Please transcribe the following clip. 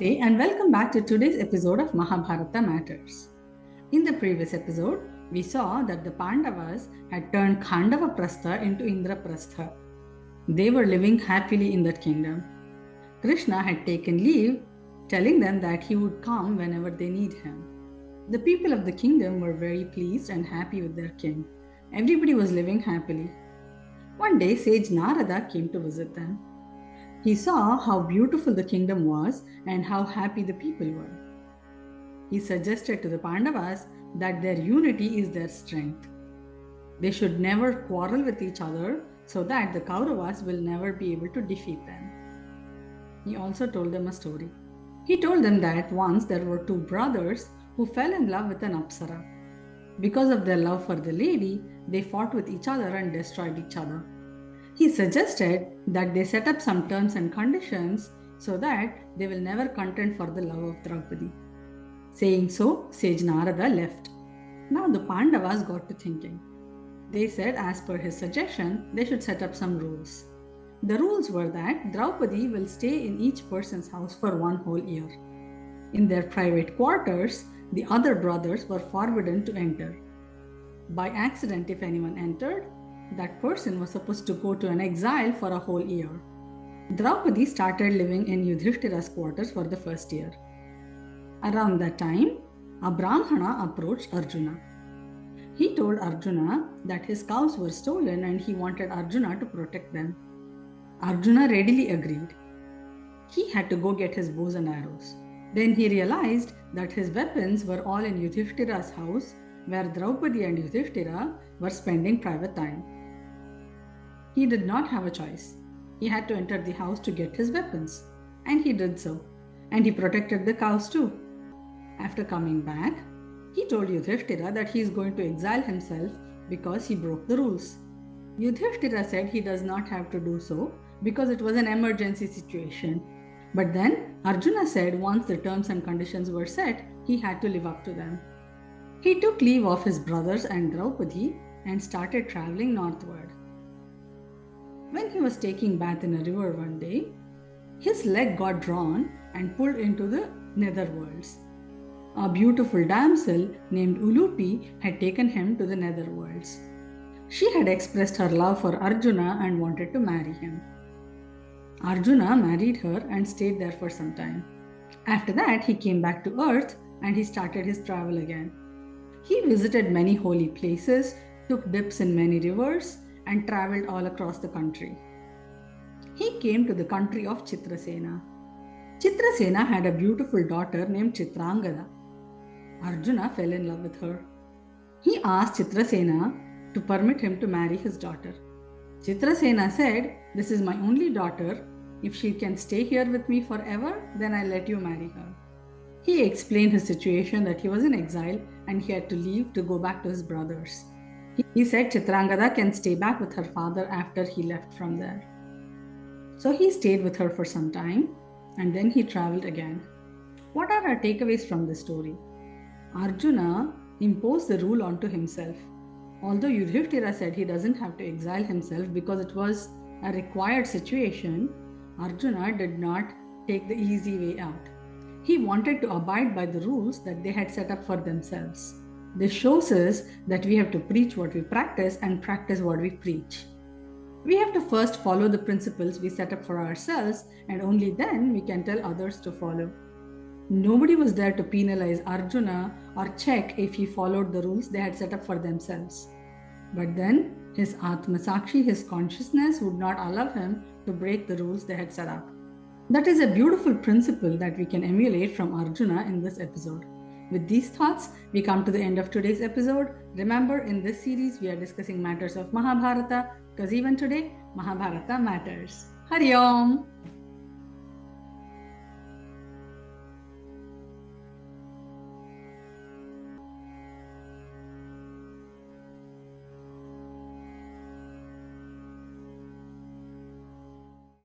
Namaste and welcome back to today's episode of Mahabharata Matters. In the previous episode, we saw that the Pandavas had turned Khandava Prastha into Indraprastha. They were living happily in that kingdom. Krishna had taken leave, telling them that he would come whenever they need him. The people of the kingdom were very pleased and happy with their king. Everybody was living happily. One day, sage Narada came to visit them. He saw how beautiful the kingdom was and how happy the people were. He suggested to the Pandavas that their unity is their strength. They should never quarrel with each other so that the Kauravas will never be able to defeat them. He also told them a story. He told them that once there were two brothers who fell in love with an Apsara. Because of their love for the lady, they fought with each other and destroyed each other. He suggested that they set up some terms and conditions so that they will never contend for the love of Draupadi. Saying so, sage Narada left. Now the Pandavas got to thinking. They said as per his suggestion, they should set up some rules. The rules were that Draupadi will stay in each person's house for one whole year. In their private quarters, the other brothers were forbidden to enter. By accident, if anyone entered, that person was supposed to go to an exile for a whole year. Draupadi started living in Yudhishthira's quarters for the first year. Around that time, a Brahmana approached Arjuna. He told Arjuna that his cows were stolen and he wanted Arjuna to protect them. Arjuna readily agreed. He had to go get his bows and arrows. Then he realized that his weapons were all in Yudhishthira's house, where Draupadi and Yudhishthira were spending private time. He did not have a choice. He had to enter the house to get his weapons. And he did so. And he protected the cows too. After coming back, he told Yudhishthira that he is going to exile himself because he broke the rules. Yudhishthira said he does not have to do so because it was an emergency situation. But then Arjuna said once the terms and conditions were set, he had to live up to them. He took leave of his brothers and Draupadi and started traveling northward. When he was taking bath in a river one day, his leg got drawn and pulled into the netherworlds. A beautiful damsel named Ulūpi had taken him to the netherworlds. She had expressed her love for Arjuna and wanted to marry him. Arjuna married her and stayed there for some time. After that, he came back to earth and he started his travel again. He visited many holy places, took dips in many rivers, and traveled all across the country. He came to the country of Chitrasena. Chitrasena had a beautiful daughter named Chitrāṅgadā. Arjuna fell in love with her. He asked Chitrasena to permit him to marry his daughter. Chitrasena said, "This is my only daughter. If she can stay here with me forever, then I'll let you marry her." He explained his situation, that he was in exile and he had to leave to go back to his brothers. He said Chitrāṅgadā can stay back with her father after he left from there. So he stayed with her for some time and then he traveled again. What are our takeaways from this story? Arjuna imposed the rule onto himself. Although Yudhishthira said he doesn't have to exile himself because it was a required situation, Arjuna did not take the easy way out. He wanted to abide by the rules that they had set up for themselves. This shows us that we have to preach what we practice and practice what we preach. We have to first follow the principles we set up for ourselves, and only then we can tell others to follow. Nobody was there to penalize Arjuna or check if he followed the rules they had set up for themselves. But then his Atma Sakshi, his consciousness, would not allow him to break the rules they had set up. That is a beautiful principle that we can emulate from Arjuna in this episode. With these thoughts, we come to the end of today's episode. Remember, in this series, we are discussing matters of Mahabharata, because even today, Mahabharata matters. Hari Om!